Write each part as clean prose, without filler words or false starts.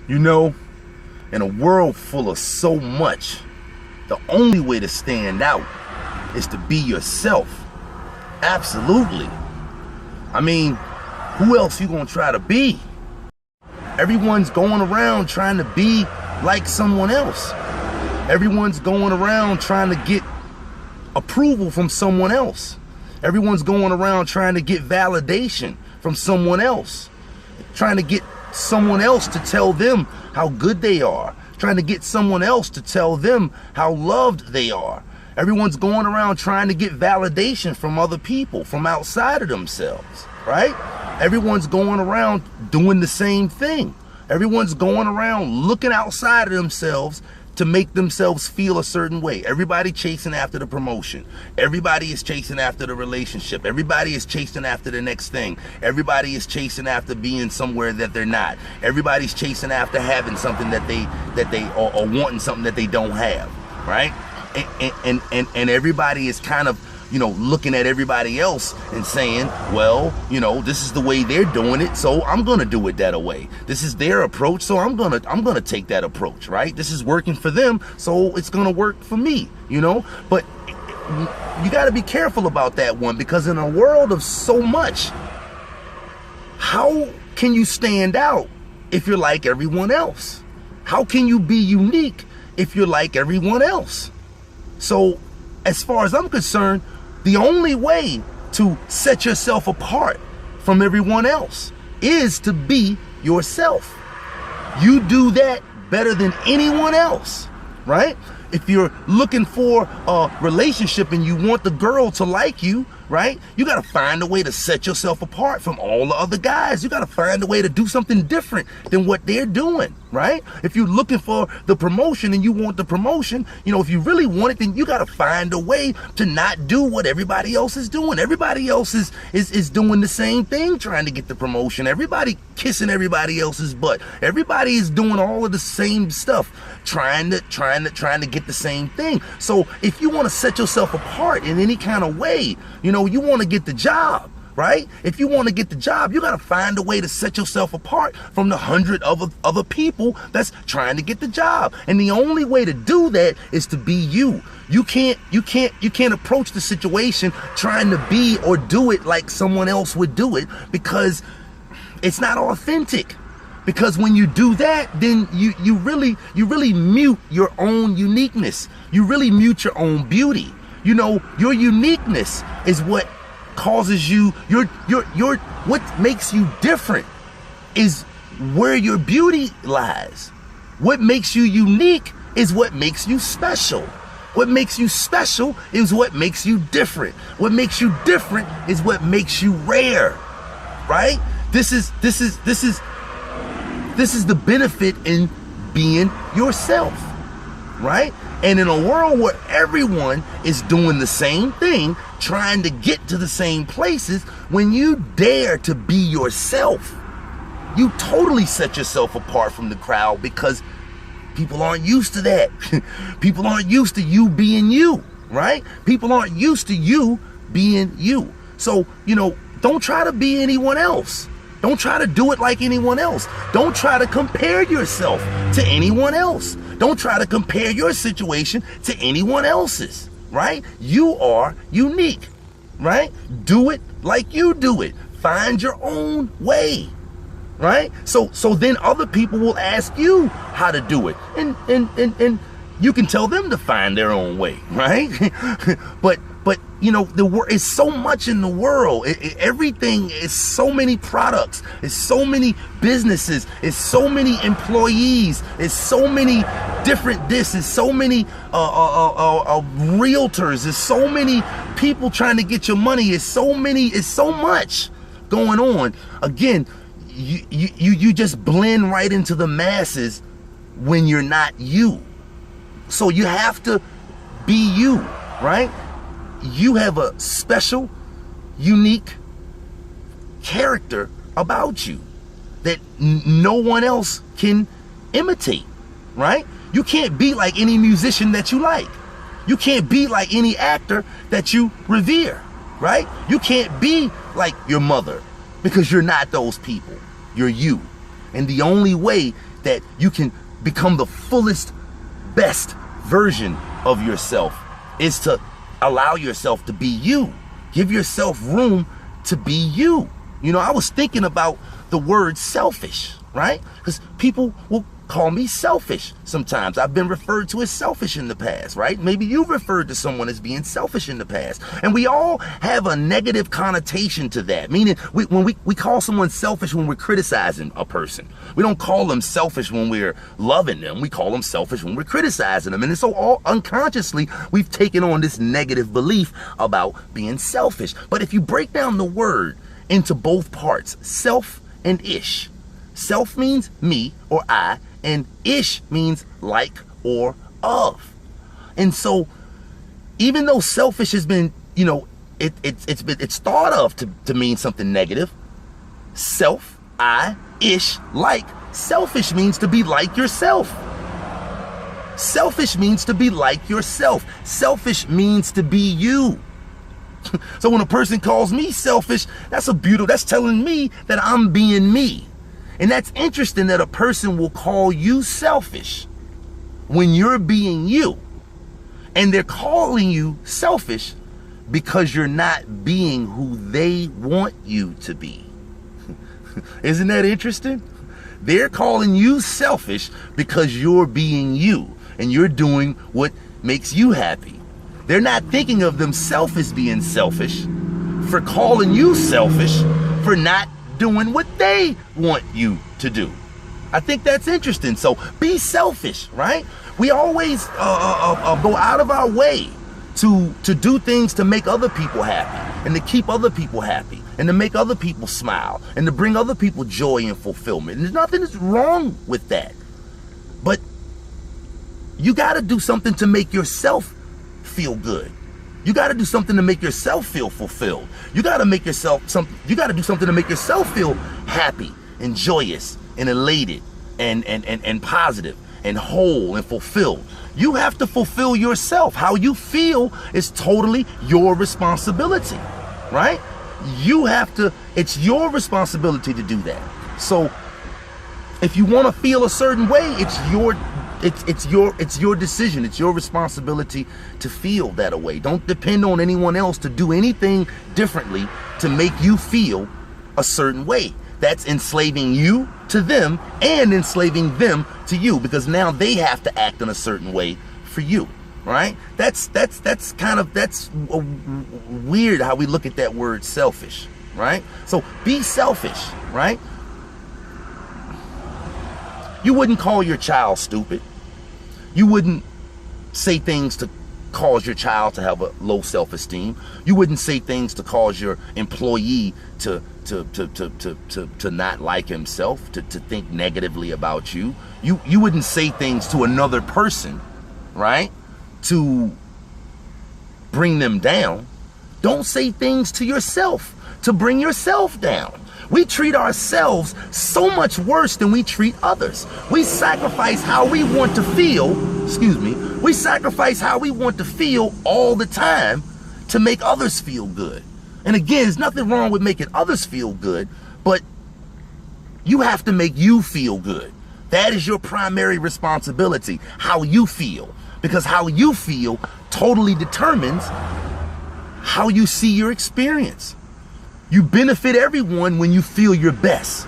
You know, in a world full of so much, the only way to stand out is to be yourself. Absolutely. I mean, who else you gonna try to be? Everyone's going around trying to be like someone else. Everyone's going around trying to get approval from someone else. Everyone's going around trying to get validation from someone else. Trying to get someone else to tell them how good they are. Trying to get someone else to tell them how loved they are. Everyone's going around trying to get validation from other people, from outside of themselves, right? Everyone's going around doing the same thing. Everyone's going around looking outside of themselves to make themselves feel a certain way. Everybody chasing after the promotion. Everybody is chasing after the relationship. Everybody is chasing after the next thing. Everybody is chasing after being somewhere that they're not. Everybody's chasing after having something that they or wanting something that they don't have, right? And everybody is kind of, you know, looking at everybody else and saying, well, you know, this is the way they're doing it, so I'm gonna do it that way. This is their approach, so I'm gonna take that approach, right? This is working for them, so it's gonna work for me, you know? But you gotta be careful about that one, because in a world of so much, how can you stand out if you're like everyone else? How can you be unique if you're like everyone else? So, as far as I'm concerned, the only way to set yourself apart from everyone else is to be yourself. You do that better than anyone else, right? If you're looking for a relationship and you want the girl to like you, right? You got to find a way to set yourself apart from all the other guys. You got to find a way to do something different than what they're doing, right? If you're looking for the promotion and you want the promotion, you know, if you really want it, then you got to find a way to not do what everybody else is doing. Everybody else is doing the same thing, trying to get the promotion. Everybody kissing everybody else's butt. Everybody is doing all of the same stuff, trying to get the same thing. So if you want to set yourself apart in any kind of way, you know, you want to get the job, right? If you want to get the job, you got to find a way to set yourself apart from the 100 other people that's trying to get the job. And the only way to do that is to be you. You can't approach the situation trying to be or do it like someone else would do it, because it's not authentic. Because when you do that, then you really mute your own uniqueness. You really mute your own beauty. You know, your uniqueness is what causes you, what makes you different is where your beauty lies. What makes you unique is what makes you special. What makes you special is what makes you different. What makes you different is what makes you rare, right? This is the benefit in being yourself, right? And in a world where everyone is doing the same thing, trying to get to the same places, when you dare to be yourself, you totally set yourself apart from the crowd, because people aren't used to that. People aren't used to you being you, right? People aren't used to you being you. So, you know, don't try to be anyone else. Don't try to do it like anyone else. Don't try to compare yourself to anyone else. Don't try to compare your situation to anyone else's, right? You are unique, right? Do it like you do it. Find your own way, right? So then other people will ask you how to do it. And you can tell them to find their own way, right? But you know, is so much in the world. Everything is so many products. It's so many businesses. It's so many employees. It's so many different this. It's so many realtors. It's so many people trying to get your money. It's so much going on. Again, you just blend right into the masses when you're not you. So you have to be you, right? You have a special, unique character about you that no one else can imitate, right? You can't be like any musician that you like. You can't be like any actor that you revere, right? You can't be like your mother, because you're not those people. You're you. And the only way that you can become the fullest, best version of yourself is to allow yourself to be you. Give yourself room to be you. You know, I was thinking about the word selfish, right? Because people will call me selfish sometimes. I've been referred to as selfish in the past, right? Maybe you've referred to someone as being selfish in the past. And we all have a negative connotation to that. Meaning, when we call someone selfish when we're criticizing a person. We don't call them selfish when we're loving them. We call them selfish when we're criticizing them. And so all unconsciously, we've taken on this negative belief about being selfish. But if you break down the word into both parts, self and ish. Self means me or I, and ish means like or of. And so even though selfish has been, you know, it's thought of to mean something negative, self, I, ish, like, selfish means to be like yourself. Selfish means to be like yourself. Selfish means to be you. So when a person calls me selfish, that's telling me that I'm being me. And that's interesting that a person will call you selfish when you're being you. And they're calling you selfish because you're not being who they want you to be. Isn't that interesting? They're calling you selfish because you're being you and you're doing what makes you happy. They're not thinking of themselves as being selfish for calling you selfish for not doing what they want you to do. I think that's interesting. So be selfish, right? We always go out of our way to do things to make other people happy and to keep other people happy and to make other people smile and to bring other people joy and fulfillment. And there's nothing that's wrong with that. But you got to do something to make yourself feel good. You got to do something to make yourself feel fulfilled. You got to make yourself you got to do something to make yourself feel happy and joyous and elated and positive and whole and fulfilled. You have to fulfill yourself. How you feel is totally your responsibility, right? It's your responsibility to do that. So if you want to feel a certain way, it's your decision. It's your responsibility to feel that way. Don't depend on anyone else to do anything differently to make you feel a certain way. That's enslaving you to them and enslaving them to you, because now they have to act in a certain way for you, right? That's weird how we look at that word selfish, right? So be selfish, right? You wouldn't call your child stupid. You wouldn't say things to cause your child to have a low self-esteem. You wouldn't say things to cause your employee to not like himself, to think negatively about you. You wouldn't say things to another person, right, to bring them down. Don't say things to yourself to bring yourself down. We treat ourselves so much worse than we treat others. We sacrifice how we want to feel, we sacrifice how we want to feel all the time to make others feel good. And again, there's nothing wrong with making others feel good, but you have to make you feel good. That is your primary responsibility, how you feel. Because how you feel totally determines how you see your experience. You benefit everyone when you feel your best.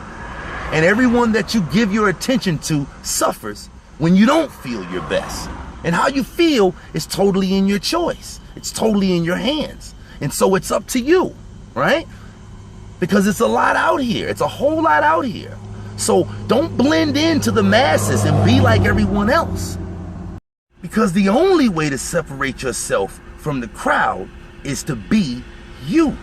And everyone that you give your attention to suffers when you don't feel your best. And how you feel is totally in your choice. It's totally in your hands. And so it's up to you, right? Because it's a lot out here. It's a whole lot out here. So don't blend into the masses and be like everyone else. Because the only way to separate yourself from the crowd is to be you.